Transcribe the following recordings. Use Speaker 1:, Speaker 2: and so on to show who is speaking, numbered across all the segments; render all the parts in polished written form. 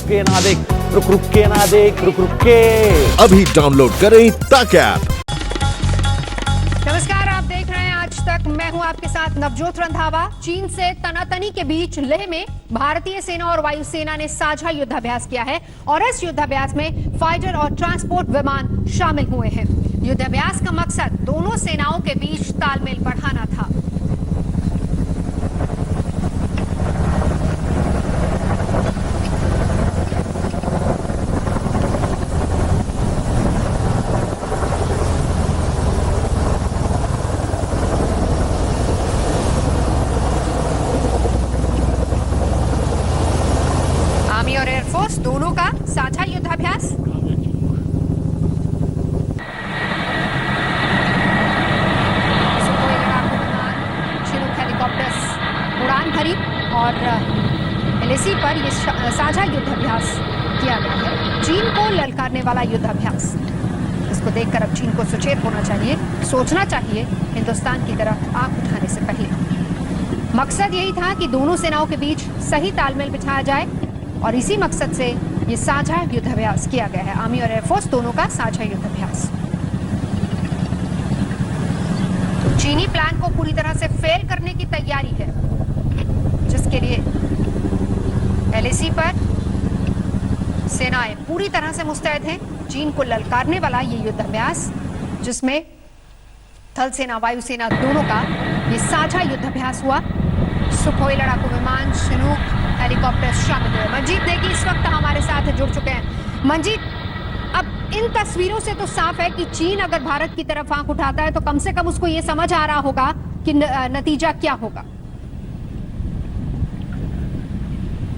Speaker 1: के ना देख, रुक के ना देख, रुक के।
Speaker 2: अभी डाउनलोड करें तक ऐप।
Speaker 3: नमस्कार, आप देख रहे हैं आज तक। मैं हूं आपके साथ नवजोत रंधावा। चीन से तनातनी के बीच लेह में भारतीय सेना और वायुसेना ने साझा युद्धाभ्यास किया है और इस युद्धाभ्यास में फाइटर और ट्रांसपोर्ट विमान शामिल हुए हैं। युद्धाभ्यास का मकसद दोनों सेनाओं के बीच तालमेल बढ़ाना था। आर्मी और एयरफोर्स दोनों का साझा युद्धाभ्यास। सुखोई लड़ाकू विमान, चिनूक हेलीकॉप्टर्स उड़ान भरी और एलएसी पर ये साझा युद्धाभ्यास किया गया है। चीन को ललकारने वाला युद्धाभ्यास, इसको देखकर अब चीन को सचेत होना चाहिए, सोचना चाहिए हिंदुस्तान की तरफ आंख उठाने से पहले। मकसद यही था कि दोनों सेनाओं के बीच सही तालमेल बिठाया जाए और इसी मकसद से ये साझा युद्धाभ्यास किया गया है। आर्मी और एयरफोर्स दोनों का साझा युद्धाभ्यास। तो चीनी प्लान को पूरी तरह से फेल करने की तैयारी है, जिसके लिए एलएसी पर सेनाएं पूरी तरह से मुस्तैद हैं। चीन को ललकारने वाला ये युद्धाभ्यास, जिसमें थल सेना वायुसेना दोनों का ये साझा युद्धाभ्यास हुआ। सुखोई लड़ाकू विमान, चिनूक हेलीकॉप्टर शामिल हुए। मंजीत नेगी इस वक्त हमारे साथ जुड़ चुके हैं। मंजीत, अब इन तस्वीरों से तो साफ है कि चीन अगर भारत की तरफ आंख उठाता है तो कम से कम उसको ये समझ आ रहा होगा कि नतीजा क्या होगा।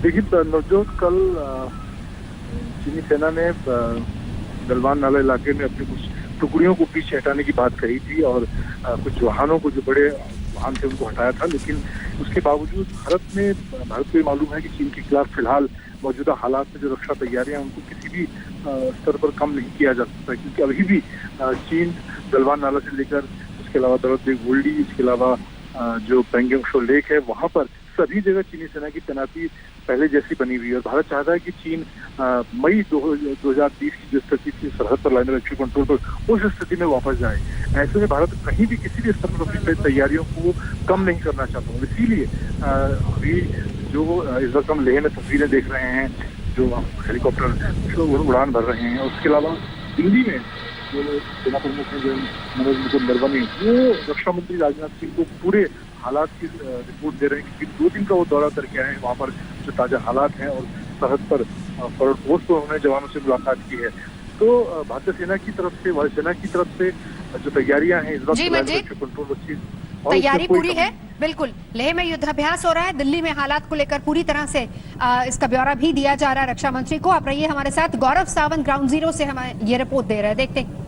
Speaker 4: देखिए नवजोत, कल चीनी सेना ने गलवान नाला इलाके में अपनी कुछ टुकड़ियों को पीछे हटाने की बात कही थी और कुछ वाहनों को, जो बड़े वाहन थे, उनको हटाया था। लेकिन उसके बावजूद भारत को ये मालूम है कि चीन के खिलाफ फिलहाल मौजूदा हालात में जो रक्षा तैयारियां, उनको किसी भी स्तर पर कम नहीं किया जा सकता, क्योंकि अभी भी चीन गलवान नाला से लेकर उसके अलावा दौलत बेग ओल्डी, इसके अलावा जो पेंगोंग लेक है, वहां पर सभी जगह चीनी सेना की तैनाती पहले जैसी बनी हुई है। और भारत चाहता है कि चीन मई 2020 की जो स्थिति थी सरहद पर लाइन ऑफ एक्चुअल कंट्रोल पर, उस स्थिति में वापस जाए। ऐसे में भारत कहीं भी किसी भी स्तर पर अपनी तैयारियों को कम नहीं करना चाहता हूँ। इसीलिए अभी जो इस वक्त हम लेह में तस्वीरें देख रहे हैं, जो हेलीकॉप्टर उड़ान भर रहे हैं, उसके अलावा दिल्ली में जो सेना प्रमुख हैं, जो मनोज मुकुंद नरवणे, वो रक्षा मंत्री राजनाथ सिंह को पूरे हालात की रिपोर्ट दे रहे हैं, क्योंकि 2 दिन का वो दौरा करके आए हैं वहाँ पर जो ताजा हालात हैं, और सरहद पर फॉरवर्ड पोस्ट पर उन्होंने जवानों से मुलाकात की है। तो भारतीय सेना की तरफ से, वायुसेना की तरफ से जो तैयारियां हैं इस वक्त कंट्रोल
Speaker 3: तैयारी पूरी है। बिल्कुल, लेह में युद्धाभ्यास हो रहा है। दिल्ली में हालात को लेकर पूरी तरह से इसका ब्यौरा भी दिया जा रहा है रक्षा मंत्री को। आप रहिए हमारे साथ। गौरव सावंत ग्राउंड जीरो से हमें ये रिपोर्ट दे रहे हैं, देखते हैं।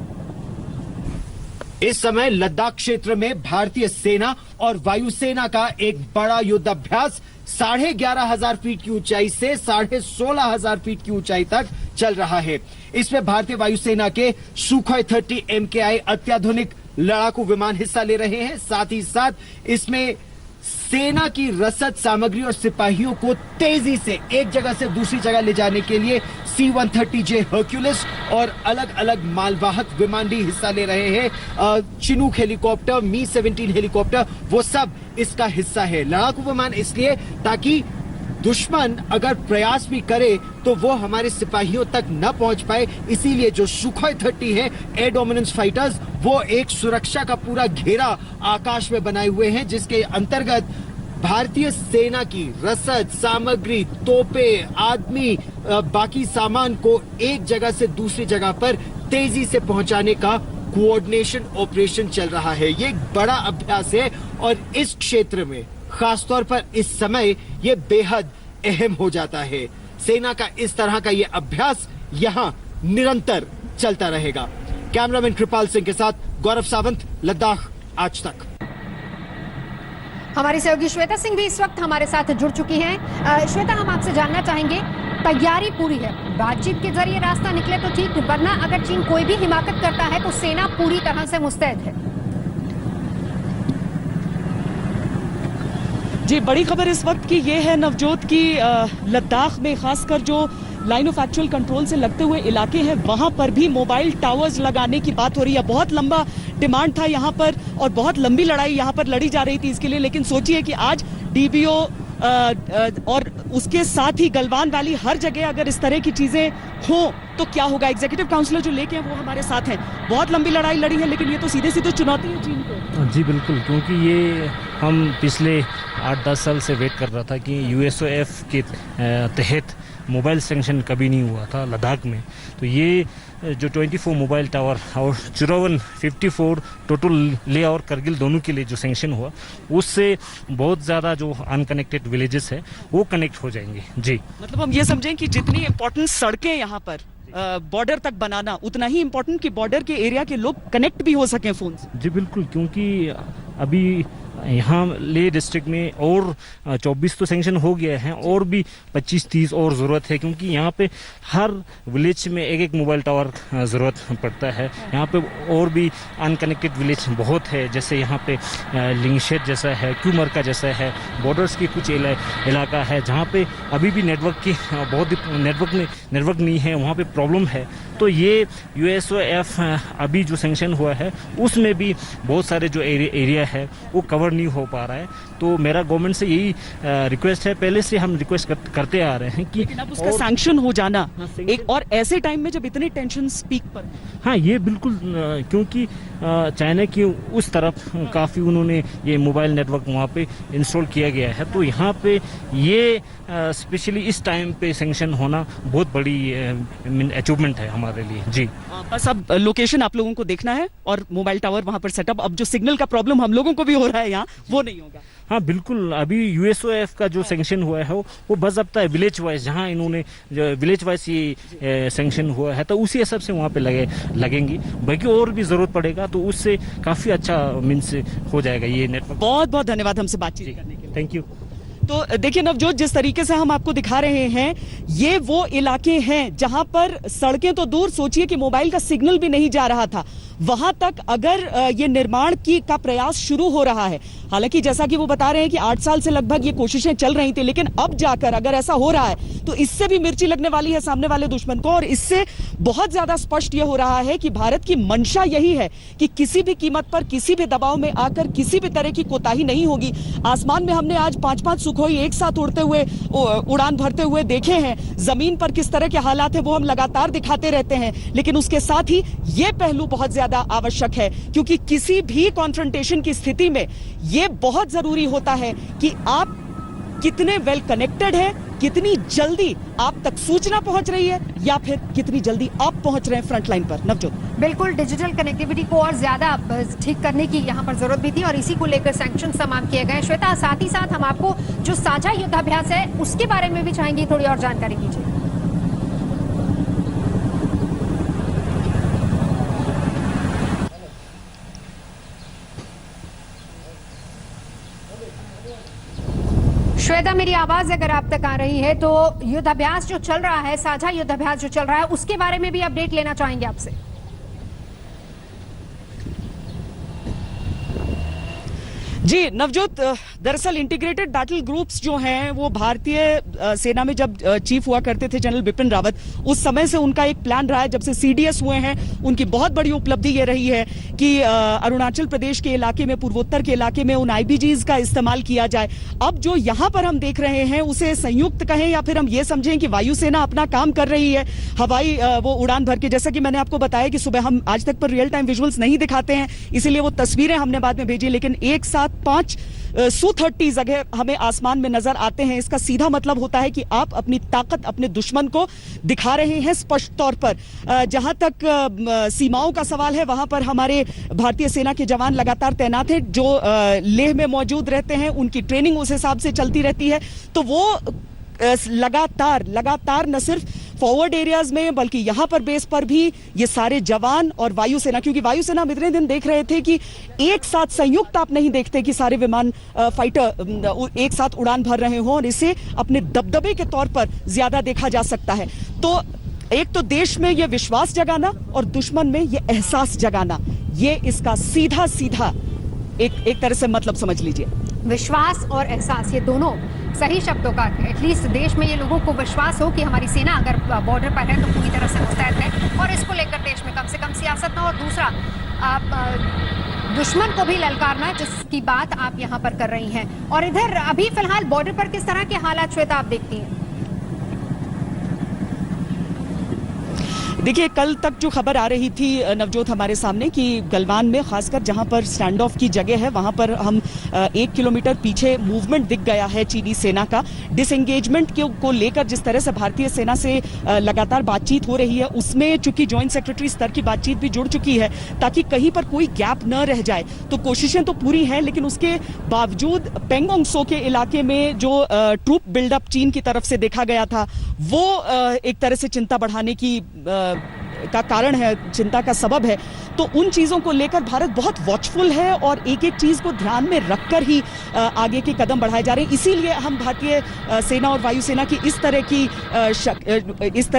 Speaker 5: इस समय लद्दाख क्षेत्र में भारतीय सेना और वायुसेना का एक बड़ा युद्धाभ्यास 11,500 फीट की ऊंचाई से 16,500 फीट की ऊंचाई तक चल रहा है। इसमें भारतीय वायुसेना के सुखोई 30 MKI अत्याधुनिक लड़ाकू विमान हिस्सा ले रहे हैं। साथ ही साथ इसमें सेना की रसद सामग्री और सिपाहियों को तेजी से एक जगह से दूसरी जगह ले जाने के लिए C-130J हर्क्यूलिस और अलग अलग मालवाहक विमान भी हिस्सा ले रहे हैं। चिनूक हेलीकॉप्टर, Mi-17 हेलीकॉप्टर, वो सब इसका हिस्सा है। लड़ाकू विमान इसलिए ताकि दुश्मन अगर प्रयास भी करे तो वो हमारे सिपाहियों तक न पहुंच पाए। इसीलिए जो सुखोई 30 है एयर डोमिनेंस फाइटर्स, वो एक सुरक्षा का पूरा घेरा आकाश में बनाए हुए हैं, जिसके अंतर्गत भारतीय सेना की रसद सामग्री, तोपे, आदमी, बाकी सामान को एक जगह से दूसरी जगह पर तेजी से पहुंचाने का कोऑर्डिनेशन ऑपरेशन चल रहा है। ये एक बड़ा अभ्यास है और इस क्षेत्र में खासतौर पर इस समय ये बेहद अहम हो जाता है। सेना का इस तरह का ये अभ्यास यहाँ निरंतर चलता रहेगा। कैमरामैन कृपाल सिंह के साथ गौरव सावंत, लद्दाख आज तक।
Speaker 3: हमारी सहयोगी श्वेता सिंह भी इस वक्त हमारे साथ जुड़ चुकी हैं। श्वेता, हम आपसे जानना चाहेंगे, तैयारी पूरी है, बातचीत के जरिए रास्ता निकले तो ठीक, वरना अगर चीन कोई भी हिमाकत करता है तो सेना पूरी तरह से मुस्तैद है।
Speaker 6: जी, बड़ी खबर इस वक्त की ये है नवजोत की लद्दाख में खासकर जो लाइन ऑफ एक्चुअल कंट्रोल से लगते हुए इलाके हैं, वहां पर भी मोबाइल टावर्स लगाने की बात हो रही है। बहुत लंबा डिमांड था यहाँ पर और बहुत लंबी लड़ाई यहाँ पर लड़ी जा रही थी इसके लिए, लेकिन सोचिए कि आज डीबीओ और उसके साथ ही गलवान वैली हर जगह अगर इस तरह की चीजें हो तो क्या होगा। एग्जीक्यूटिव काउंसलर जो लेके हैं वो हमारे साथ हैं। बहुत लंबी लड़ाई लड़ी है, लेकिन ये तो सीधे सीधे चुनौती है चीन को।
Speaker 7: जी बिल्कुल, क्योंकि ये हम पिछले 8-10 साल से वेट कर रहा था कि यूएसओएफ के तहत मोबाइल सेंक्शन कभी नहीं हुआ था लद्दाख में। तो ये जो 24 मोबाइल टावर और 54 टोटल ले और करगिल दोनों के लिए जो सेंक्शन हुआ, उससे बहुत ज़्यादा जो अनकनेक्टेड विलेजेस है वो कनेक्ट हो जाएंगे। जी
Speaker 6: मतलब हम ये समझें कि जितनी इंपॉर्टेंट सड़कें यहाँ पर बॉर्डर तक बनाना, उतना ही इंपॉर्टेंट कि बॉर्डर के एरिया के लोग कनेक्ट भी हो सकें फोन से।
Speaker 7: जी बिल्कुल, क्योंकि अभी यहाँ ले डिस्ट्रिक्ट में और 24 तो सेंक्शन हो गया है और भी 25-30 और ज़रूरत है, क्योंकि यहाँ पे हर विलेज में एक मोबाइल टावर ज़रूरत पड़ता है। यहाँ पे और भी अनकनेक्टेड विलेज बहुत है, जैसे यहाँ पे लिंगशेड जैसा है, क्यूमरका जैसा है, बॉर्डर्स की कुछ इलाका है जहाँ पे अभी भी नेटवर्क की बहुत नेटवर्क नहीं है, वहाँ पे प्रॉब्लम है। तो ये यूएसओएफ अभी जो सेंक्शन हुआ है उसमें भी बहुत सारे जो एरिया है वो कवर नहीं हो पा रहा है। तो मेरा गवर्नमेंट से यही रिक्वेस्ट है, पहले से हम रिक्वेस्ट करते आ रहे हैं कि
Speaker 6: अब उसका सैंक्शन हो जाना एक और ऐसे टाइम में जब इतने टेंशन पीक पर।
Speaker 7: हाँ, ये बिल्कुल, क्योंकि चाइना की उस तरफ काफ़ी उन्होंने ये मोबाइल नेटवर्क वहाँ पे इंस्टॉल किया गया है। तो यहाँ पे ये स्पेशली इस टाइम पे सेंक्शन होना बहुत बड़ी अचीवमेंट है हमारे लिए। जी
Speaker 6: बस अब लोकेशन आप लोगों को देखना है और मोबाइल टावर वहाँ पर सेटअप। अब जो सिग्नल का प्रॉब्लम हम लोगों को भी हो रहा है यहाँ, वो नहीं होगा।
Speaker 7: हाँ बिल्कुल, अभी यूएसओएफ का जो सेंक्शन हुआ है वो बाज़ाब्ता है विलेज वाइज, जहाँ इन्होंने विलेज वाइज ये सेंक्शन हुआ है तो उसी हिसाब से वहाँ पे लगेंगी। बाकी और भी ज़रूरत पड़ेगा तो उससे काफ़ी अच्छा मीन्स हो जाएगा ये नेटवर्क।
Speaker 6: बहुत बहुत धन्यवाद हमसे बातचीत करने के लिए।
Speaker 7: Thank you.
Speaker 6: तो देखिए नवजोत, जिस तरीके से हम आपको दिखा रहे हैं, ये वो इलाके हैं जहां पर सड़कें तो दूर, सोचिए कि मोबाइल का सिग्नल भी नहीं जा रहा था। वहां तक अगर ये निर्माण का प्रयास शुरू हो रहा है, हालांकि जैसा कि वो बता रहे हैं कि 8 साल से लगभग ये कोशिशें चल रही थी, लेकिन अब जाकर अगर ऐसा हो रहा है तो इससे भी मिर्ची लगने वाली है सामने वाले दुश्मन को। और इससे बहुत ज्यादा स्पष्ट ये हो रहा है कि भारत की मंशा यही है कि किसी भी कीमत पर, किसी भी दबाव में आकर किसी भी तरह की कोताही नहीं होगी। आसमान में हमने आज 5-5 सुखोई एक साथ उड़ते हुए, उड़ान भरते हुए देखे हैं। जमीन पर किस तरह के हालात है वो हम लगातार दिखाते रहते हैं, लेकिन उसके साथ ही ये पहलू बहुत ज्यादा आवश्यक है, क्योंकि किसी भी कॉन्फ्रंटेशन की स्थिति में ये बहुत जरूरी होता है कि आप कितने वेल कनेक्टेड है, कितनी जल्दी आप तक सूचना पहुंच रही है, या फिर कितनी जल्दी आप पहुंच रहे हैं फ्रंट लाइन पर। नवजोत,
Speaker 3: बिल्कुल, डिजिटल कनेक्टिविटी को और ज्यादा ठीक करने की यहाँ पर जरूरत भी थी और इसी को लेकर सैंक्शन तमाम किए गए। श्वेता, साथ ही साथ हम आपको जो साझा युद्धाभ्यास है उसके बारे में भी चाहेंगे, थोड़ी और जानकारी कीजिए। श्वेता, मेरी आवाज अगर आप तक आ रही है तो युद्धाभ्यास जो चल रहा है, साझा युद्धाभ्यास जो चल रहा है, उसके बारे में भी अपडेट लेना चाहेंगे आपसे।
Speaker 6: जी नवजोत, दरअसल इंटीग्रेटेड बैटल ग्रुप्स जो हैं वो भारतीय सेना में जब चीफ हुआ करते थे जनरल बिपिन रावत, उस समय से उनका एक प्लान रहा है। जब से सीडीएस हुए हैं, उनकी बहुत बड़ी उपलब्धि ये रही है कि अरुणाचल प्रदेश के इलाके में, पूर्वोत्तर के इलाके में उन आईबीजीज का इस्तेमाल किया जाए। अब जो यहाँ पर हम देख रहे हैं उसे संयुक्त कहें या फिर हम ये समझें कि वायुसेना अपना काम कर रही है। हवाई वो उड़ान भर के, जैसा कि मैंने आपको बताया कि सुबह हम आज तक पर रियल टाइम विजुअल्स नहीं दिखाते हैं, इसीलिए वो तस्वीरें हमने बाद में भेजी, लेकिन एक साथ 5 Su-30 जगह हमें आसमान में नजर आते हैं। इसका सीधा मतलब होता है कि आप अपनी ताकत अपने दुश्मन को दिखा रहे हैं स्पष्ट तौर पर। जहां तक सीमाओं का सवाल है, वहां पर हमारे भारतीय सेना के जवान लगातार तैनात हैं, जो लेह में मौजूद रहते हैं। उनकी ट्रेनिंग उस हिसाब से चलती रहती है, तो वो लगातार न सिर्फ फॉरवर्ड एरियाज में बल्कि यहाँ पर बेस पर भी ये सारे जवान और वायुसेना, क्योंकि वायुसेना हम इतने दिन देख रहे थे कि एक साथ संयुक्त आप नहीं देखते कि सारे विमान फाइटर एक साथ उड़ान भर रहे हों, और इसे अपने दबदबे के तौर पर ज्यादा देखा जा सकता है। तो एक तो देश में ये विश्वास जगाना और दुश्मन में ये एहसास जगाना, ये इसका सीधा एक तरह से मतलब समझ लीजिए।
Speaker 3: विश्वास और एहसास, ये दोनों सही शब्दों का, एटलीस्ट देश में ये लोगों को विश्वास हो कि हमारी सेना अगर बॉर्डर पर है तो पूरी तरह से मुस्तैद है, और इसको लेकर देश में कम से कम सियासत ना, और दूसरा दुश्मन को भी ललकारना, जिसकी बात आप यहाँ पर कर रही हैं। और इधर अभी फिलहाल बॉर्डर पर किस तरह के हालात श्वेता आप देखती हैं?
Speaker 6: देखिए, कल तक जो खबर आ रही थी नवजोत हमारे सामने कि गलवान में खासकर जहां पर स्टैंड ऑफ की जगह है वहां पर हम 1 किलोमीटर पीछे मूवमेंट दिख गया है चीनी सेना का। डिसएंगेजमेंट को लेकर जिस तरह से भारतीय सेना से लगातार बातचीत हो रही है, उसमें चूंकि ज्वाइंट सेक्रेटरी स्तर की बातचीत भी जुड़ चुकी है ताकि कहीं पर कोई गैप न रह जाए, तो कोशिशें तो पूरी हैं, लेकिन उसके बावजूद पेंगोंग सो के इलाके में जो ट्रूप बिल्डअप चीन की तरफ से देखा गया था वो एक तरह से चिंता बढ़ाने की का कारण है, चिंता का सबब है। तो उन चीजों को लेकर भारत बहुत वॉचफुल है और एक एक चीज को ध्यान में रखकर ही आगे के कदम बढ़ाए जा रहे हैं। इसीलिए हम भारतीय सेना और वायुसेना की इस तरह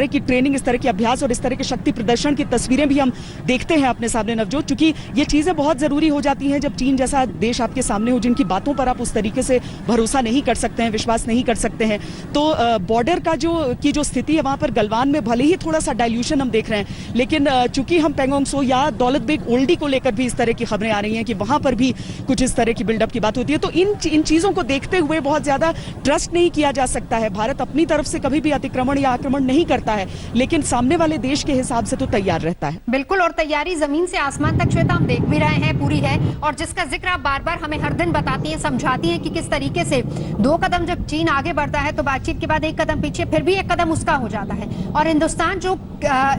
Speaker 6: की ट्रेनिंग, इस तरह की अभ्यास और इस तरह के शक्ति प्रदर्शन की तस्वीरें भी हम देखते हैं अपने सामने नवजोत, क्योंकि ये चीजें बहुत जरूरी हो जाती हैं जब चीन जैसा देश आपके सामने हो जिनकी बातों पर आप उस तरीके से भरोसा नहीं कर सकते हैं, विश्वास नहीं कर सकते हैं। तो बॉर्डर का जो स्थिति है वहां पर गलवान में भले ही थोड़ा सा डाइल्यूशन हम देख रहे हैं, लेकिन चूंकि हम पेंगोंग सो या दौलत बेग ओल्डी को लेकर भी इस तरह की खबरें आ रही हैं कि वहां पर भी कुछ इस तरह की बिल्डअप की बात होती है, तो इन चीजों को देखते हुए बहुत ज्यादा ट्रस्ट नहीं किया जा सकता है। भारत अपनी तरफ से कभी भी अतिक्रमण या आक्रमण नहीं करता है, लेकिन सामने वाले देश के हिसाब से तो तैयार रहता है।
Speaker 3: बिल्कुल, और तैयारी जमीन से आसमान तक श्वेता हम देख भी रहे हैं पूरी है, और जिसका जिक्र आप बार बार हमें हर दिन बताती हैं, समझाती हैं कि किस तरीके से 2 कदम जब चीन आगे बढ़ता है तो बातचीत के बाद 1 कदम पीछे, फिर भी 1 कदम उसका हो जाता है। और हिंदुस्तान जो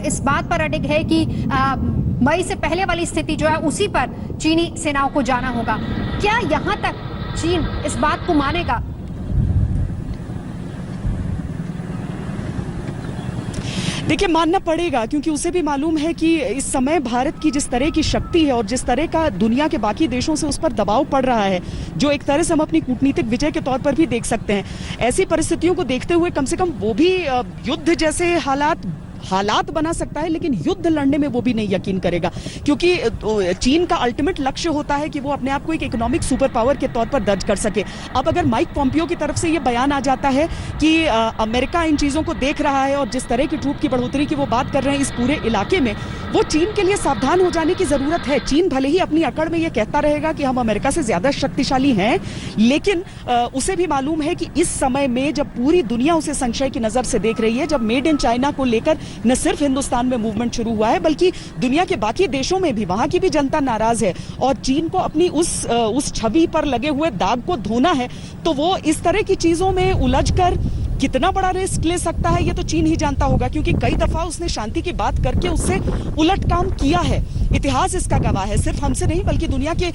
Speaker 3: इस बात पर अडिग है कि मई से पहले वाली स्थिति जो है उसी पर चीनी सेनाओं को जाना होगा। क्या यहां तक चीन इस बात को मानेगा?
Speaker 6: देखिए, मानना पड़ेगा, क्योंकि उसे भी मालूम है कि इस समय भारत की जिस तरह की शक्ति है और जिस तरह का दुनिया के बाकी देशों से उस पर दबाव पड़ रहा है, जो एक तरह से हम अपनी कूटनीतिक विजय के तौर पर भी देख सकते हैं। ऐसी परिस्थितियों को देखते हुए कम से कम वो भी युद्ध जैसे हालात बना सकता है, लेकिन युद्ध लड़ने में वो भी नहीं यकीन करेगा, क्योंकि चीन का अल्टीमेट लक्ष्य होता है कि वो अपने आप को एक इकोनॉमिक सुपर पावर के तौर पर दर्ज कर सके। अब अगर माइक पॉम्पियो की तरफ से ये बयान आ जाता है कि अमेरिका इन चीजों को देख रहा है और जिस तरह की ट्रूप की बढ़ोतरी की वो बात कर रहे हैं इस पूरे इलाके में, वो चीन के लिए सावधान हो जाने की जरूरत है। चीन भले ही अपनी अकड़ में ये कहता रहेगा कि हम अमेरिका से ज्यादा शक्तिशाली हैं, लेकिन उसे भी मालूम है कि इस समय में जब पूरी दुनिया उसे संशय की नजर से देख रही है, जब मेड इन चाइना को लेकर न सिर्फ हिंदुस्तान में मूवमेंट शुरू हुआ है बल्कि दुनिया के बाकी देशों में भी, वहां की भी जनता नाराज है और चीन को अपनी उस छवि पर लगे हुए दाग को धोना है, तो वो इस तरह की चीजों में उलझकर कितना बड़ा रिस्क ले सकता है ये तो चीन ही जानता होगा, क्योंकि कई दफा उसने शांति की बात करके उससे उलट काम किया है। इतिहास इसका गवाह है, सिर्फ हमसे नहीं बल्कि दुनिया के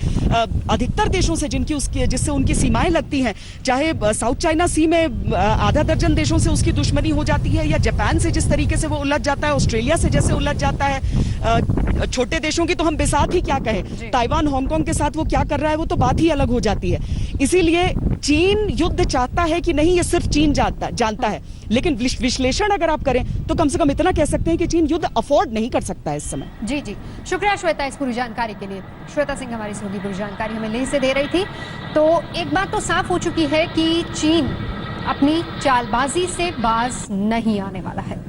Speaker 6: अधिकतर देशों से जिससे उनकी सीमाएं लगती हैं, चाहे साउथ चाइना सी में आधा दर्जन देशों से उसकी दुश्मनी हो जाती है, या जापान से जिस तरीके से वो उलझ जाता है, ऑस्ट्रेलिया से जैसे उलझ जाता है, छोटे देशों की तो हम बेसात ही क्या कहें, ताइवान हांगकांग के साथ वो क्या कर रहा है वो तो बात ही अलग हो जाती है। इसीलिए चीन युद्ध चाहता है कि नहीं, ये सिर्फ चीन जानता है, लेकिन विश्लेषण अगर आप करें तो कम से कम इतना कह सकते हैं कि चीन युद्ध अफोर्ड नहीं कर सकता है इस समय।
Speaker 3: जी जी, शुक्रिया श्वेता इस पूरी जानकारी के लिए। श्वेता सिंह हमारी पूरी पूरी जानकारी हमें लेह से दे रही थी। तो एक बात तो साफ हो चुकी है कि चीन अपनी चालबाजी से बाज नहीं आने वाला है।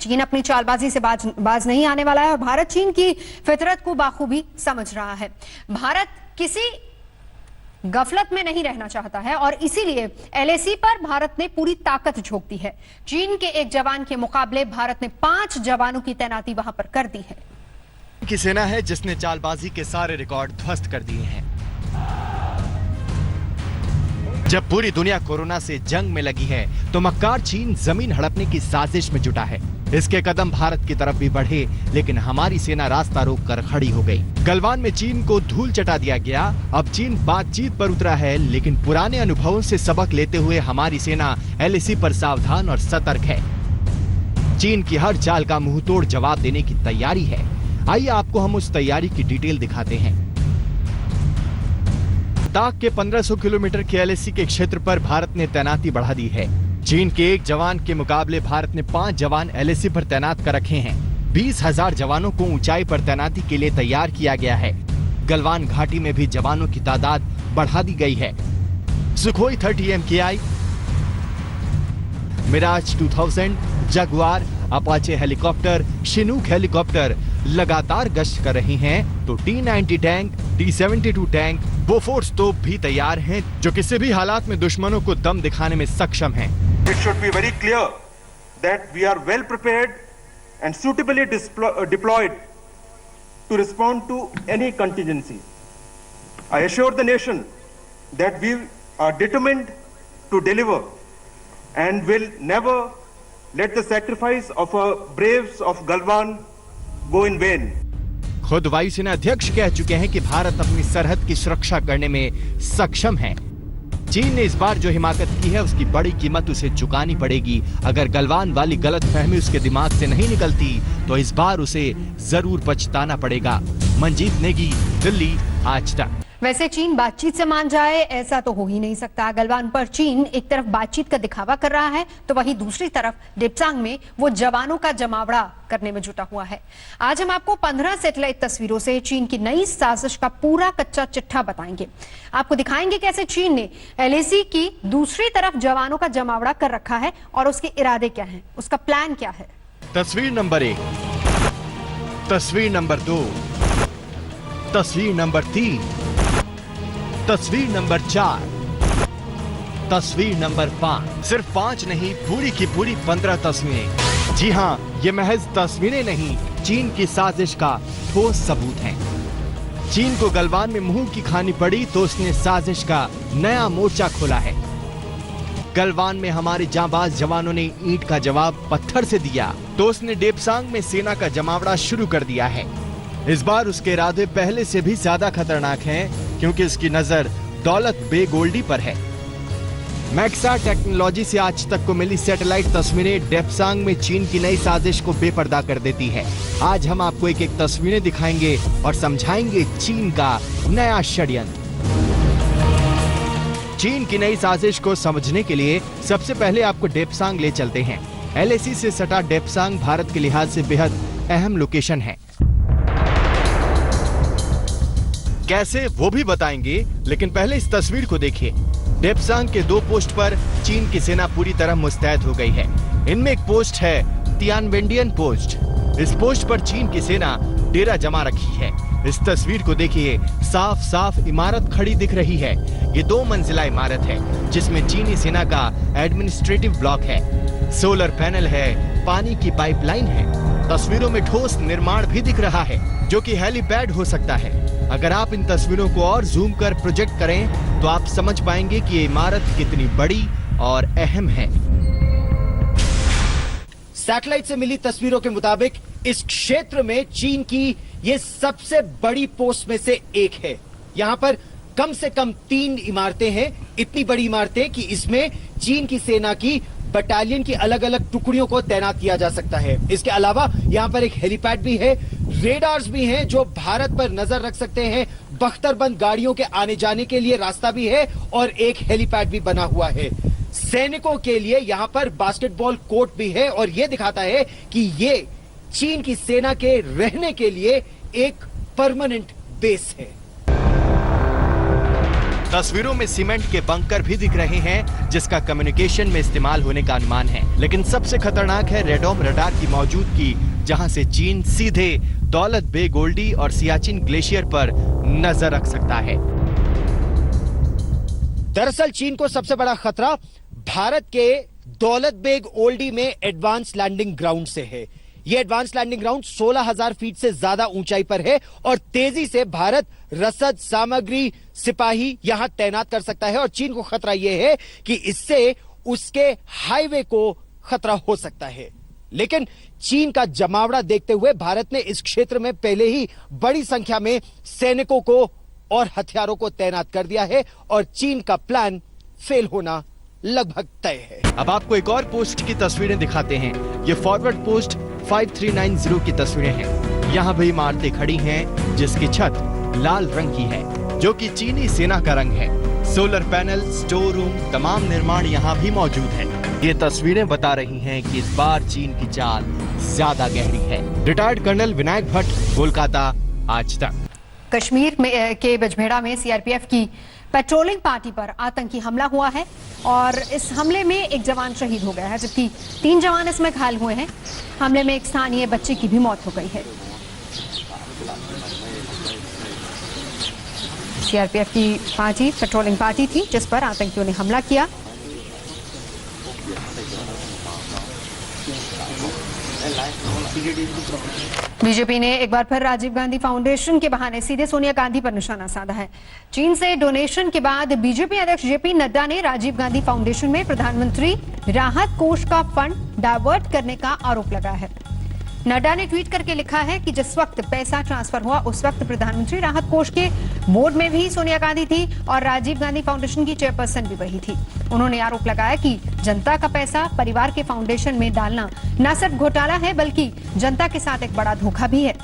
Speaker 3: चीन अपनी चालबाजी से बाज नहीं आने वाला है और भारत चीन की फितरत को बाखूबी समझ रहा है। भारत किसी गफलत में नहीं रहना चाहता है और इसीलिए LAC पर भारत ने पूरी ताकत झोंक दी है। चीन के 1 जवान के मुकाबले भारत ने 5 जवानों की तैनाती वहां पर कर दी है।
Speaker 8: की सेना है जिसने चालबाजी के सारे रिकॉर्ड ध्वस्त कर दिए हैं। जब पूरी दुनिया कोरोना से जंग में लगी है तो मक्कार चीन जमीन हड़पने की साजिश में जुटा है। इसके कदम भारत की तरफ भी बढ़े, लेकिन हमारी सेना रास्ता रोककर खड़ी हो गई। गलवान में चीन को धूल चटा दिया गया। अब चीन बातचीत पर उतरा है, लेकिन पुराने अनुभवों से सबक लेते हुए हमारी सेना LAC पर सावधान और सतर्क है। चीन की हर चाल का मुंहतोड़ जवाब देने की तैयारी है। आइए आपको हम उस तैयारी की डिटेल दिखाते हैं। लद्दाख के 1500 किलोमीटर के LAC के क्षेत्र पर भारत ने तैनाती बढ़ा दी है। चीन के 1 जवान के मुकाबले भारत ने 5 जवान LAC पर तैनात कर रखे हैं। 20,000 जवानों को ऊंचाई पर तैनाती के लिए तैयार किया गया है। गलवान घाटी में भी जवानों की तादाद बढ़ा दी गई है। Sukhoi 30 MKI, Mirage 2000, Jaguar, Apache helicopter, Chinook helicopter लगातार गश्त कर रही हैं, तो T-90 tank, T-72 tank, Bofors तोप भी तैयार हैं, जो किसी भी हालात में दुश्मनों को दम दिखाने में सक्षम हैं।
Speaker 9: It should be very clear that we are well prepared and suitably deployed to respond to any contingency. I assure the nation that we are determined to deliver and will never let the sacrifice of our braves of Galwan go in vain.
Speaker 8: खुद वायुसेना अध्यक्ष कह चुके हैं कि भारत अपनी सरहद की सुरक्षा करने में सक्षम है। चीन ने इस बार जो हिमाकत की है उसकी बड़ी कीमत उसे चुकानी पड़ेगी। अगर गलवान वाली गलतफहमी उसके दिमाग से नहीं निकलती तो इस बार उसे जरूर पछताना पड़ेगा। मंजीत नेगी, दिल्ली, आज तक।
Speaker 3: वैसे चीन बातचीत से मान जाए ऐसा तो हो ही नहीं सकता। गलवान पर चीन एक तरफ बातचीत का दिखावा कर रहा है तो वहीं दूसरी तरफ डेप्सांग में वो जवानों का जमावड़ा करने में जुटा हुआ है। आज हम आपको 15 सैटेलाइट तस्वीरों से चीन की नई साजिश का पूरा कच्चा चिट्ठा बताएंगे। आपको दिखाएंगे कैसे चीन ने LAC की दूसरी तरफ जवानों का जमावड़ा कर रखा है और उसके इरादे क्या हैं, उसका प्लान क्या है।
Speaker 8: तस्वीर नंबर 1, तस्वीर नंबर 2, तस्वीर नंबर 3, तस्वीर नंबर 4, तस्वीर नंबर 5। सिर्फ 5 नहीं, पूरी की पूरी 15 तस्वीरें। जी हाँ, ये महज तस्वीरें नहीं, चीन की साजिश का ठोस सबूत हैं। चीन को गलवान में मुंह की खानी पड़ी तो उसने साजिश का नया मोर्चा खोला है। गलवान में हमारे जांबाज जवानों ने ईंट का जवाब पत्थर से दिया तो उसने डेप्सांग में सेना का जमावड़ा शुरू कर दिया है। इस बार उसके इरादे पहले से भी ज्यादा खतरनाक हैं क्योंकि उसकी नजर दौलत बे गोल्डी पर है। मैक्सा टेक्नोलॉजी से आज तक को मिली सैटेलाइट तस्वीरें डेप्सांग में चीन की नई साजिश को बेपर्दा कर देती है। आज हम आपको एक एक तस्वीरें दिखाएंगे और समझाएंगे चीन का नया षड्यंत्र। चीन की नई साजिश को समझने के लिए सबसे पहले आपको डेप्सांग ले चलते हैं। LAC से सटा डेप्सांग भारत के लिहाज से बेहद अहम लोकेशन है। कैसे वो भी बताएंगे, लेकिन पहले इस तस्वीर को देखिए। डेप्सांग के 2 पोस्ट पर चीन की सेना पूरी तरह मुस्तैद हो गई है। इनमें एक पोस्ट है तियानवेंडियन पोस्ट। इस पोस्ट पर चीन की सेना डेरा जमा रखी है। इस तस्वीर को देखिए, साफ साफ इमारत खड़ी दिख रही है। ये 2 मंजिला इमारत है जिसमें चीनी सेना का एडमिनिस्ट्रेटिव ब्लॉक है, सोलर पैनल है, पानी की पाइपलाइन है। तस्वीरों में ठोस निर्माण भी दिख रहा है जो कि हेलीपैड हो सकता है। अगर आप इन तस्वीरों को और जूम कर प्रोजेक्ट करें तो आप समझ पाएंगे कि ये इमारत कितनी बड़ी और अहम है।
Speaker 5: सैटेलाइट से मिली तस्वीरों के मुताबिक इस क्षेत्र में चीन की ये सबसे बड़ी पोस्ट में से एक है। यहाँ पर कम से कम 3 इमारतें हैं। इतनी बड़ी इमारतें कि इसमें चीन की सेना की बटालियन की अलग अलग टुकड़ियों को तैनात किया जा सकता है। इसके अलावा यहाँ पर एक हेलीपैड भी है, रेडार्स भी हैं जो भारत पर नजर रख सकते हैं, बख्तरबंद गाड़ियों के आने जाने के लिए रास्ता भी है और एक हेलीपैड भी बना हुआ है। सैनिकों के लिए यहाँ पर बास्केटबॉल कोर्ट भी है और यह दिखाता है कि ये चीन की सेना के रहने के लिए एक परमानेंट बेस है।
Speaker 8: तस्वीरों में सीमेंट के बंकर भी दिख रहे हैं जिसका कम्युनिकेशन में इस्तेमाल होने का अनुमान है। लेकिन सबसे खतरनाक है रेडॉम रडार की मौजूदगी, जहां से चीन सीधे दौलत बे गोल्डी और सियाचिन ग्लेशियर पर नजर रख सकता है।
Speaker 5: दरअसल चीन को सबसे बड़ा खतरा भारत के दौलत बेग ओल्डी में एडवांस लैंडिंग ग्राउंड से है। यह एडवांस लैंडिंग ग्राउंड 16,000 फीट से ज्यादा ऊंचाई पर है और तेजी से भारत रसद, सामग्री, सिपाही यहां तैनात कर सकता है और चीन को खतरा यह है कि इससे उसके हाईवे को खतरा हो सकता है। लेकिन चीन का जमावड़ा देखते हुए भारत ने इस क्षेत्र में पहले ही बड़ी संख्या में सैनिकों को और हथियारों को तैनात कर दिया है और चीन का प्लान फेल होना लगभग तय है।
Speaker 8: अब आपको एक और पोस्ट की तस्वीरें दिखाते हैं। ये फॉरवर्ड पोस्ट 5390 की तस्वीरें हैं। यहाँ भी इमारतें खड़ी हैं जिसकी छत लाल रंग की है जो कि चीनी सेना का रंग है। सोलर पैनल, स्टोर रूम, तमाम निर्माण यहाँ भी मौजूद है। ये तस्वीरें बता रही हैं कि इस बार चीन की चाल ज्यादा गहरी है। रिटायर्ड कर्नल विनायक भट्ट, कोलकाता, आज तक।
Speaker 3: कश्मीर में के बिजभेड़ा में सीआरपीएफ की पेट्रोलिंग पार्टी पर आतंकी हमला हुआ है और इस हमले में एक जवान शहीद हो गया है, जबकि 3 जवान इसमें घायल हुए हैं। हमले में एक स्थानीय बच्चे की भी मौत हो गई है। सीआरपीएफ की पार्टी पेट्रोलिंग पार्टी थी जिस पर आतंकियों ने हमला किया। बीजेपी ने एक बार फिर राजीव गांधी फाउंडेशन के बहाने सीधे सोनिया गांधी पर निशाना साधा है। चीन से डोनेशन के बाद बीजेपी अध्यक्ष जेपी नड्डा ने राजीव गांधी फाउंडेशन में प्रधानमंत्री राहत कोष का फंड डायवर्ट करने का आरोप लगाया है। नड्डा ने ट्वीट करके लिखा है कि जिस वक्त पैसा ट्रांसफर हुआ उस वक्त प्रधानमंत्री राहत कोष के बोर्ड में भी सोनिया गांधी थी और राजीव गांधी फाउंडेशन की चेयरपर्सन भी वही थी। उन्होंने आरोप लगाया कि जनता का पैसा परिवार के फाउंडेशन में डालना न सिर्फ घोटाला है बल्कि जनता के साथ एक बड़ा धोखा भी है।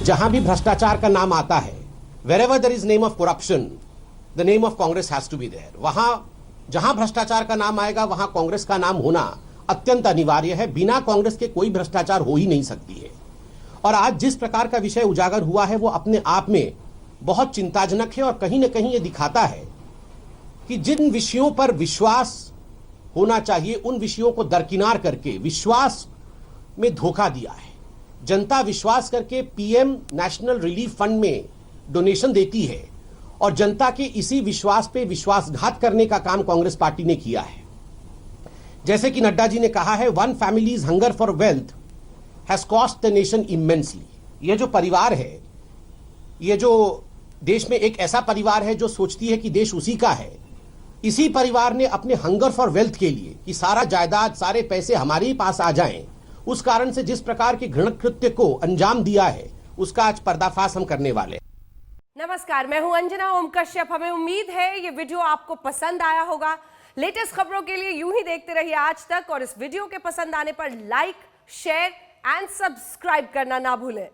Speaker 10: जहां भी भ्रष्टाचार का नाम आता है, wherever there is name of corruption, the name of Congress has to be there। वहां जहां भ्रष्टाचार का नाम आएगा वहां कांग्रेस का नाम होना अत्यंत अनिवार्य है। बिना कांग्रेस के कोई भ्रष्टाचार हो ही नहीं सकती है। और आज जिस प्रकार का विषय उजागर हुआ है वो अपने आप में बहुत चिंताजनक है और कहीं ना कहीं ये दिखाता है कि जिन विषयों पर विश्वास होना चाहिए उन विषयों को दरकिनार करके विश्वास में धोखा दिया है। जनता विश्वास करके पीएम नेशनल रिलीफ फंड में डोनेशन देती है और जनता के इसी विश्वास पे विश्वासघात करने का काम कांग्रेस पार्टी ने किया है। जैसे कि नड्डा जी ने कहा है, one families hunger for wealth has cost the nation immensely. ये जो परिवार है, ये जो देश में एक ऐसा परिवार है जो सोचती है कि देश उसी का है, इसी परिवार ने अपने हंगर फॉर वेल्थ के लिए कि सारा जायदाद सारे पैसे हमारे ही पास आ जाएं, उस कारण से जिस प्रकार के घृणित कृत्य को अंजाम दिया है उसका आज पर्दाफाश हम करने वाले हैं।
Speaker 11: नमस्कार, मैं हूं अंजना ओम कश्यप। हमें उम्मीद है ये वीडियो आपको पसंद आया होगा। लेटेस्ट खबरों के लिए यूं ही देखते रहिए आज तक और इस वीडियो के पसंद आने पर लाइक, शेयर एंड सब्सक्राइब करना ना भूलें।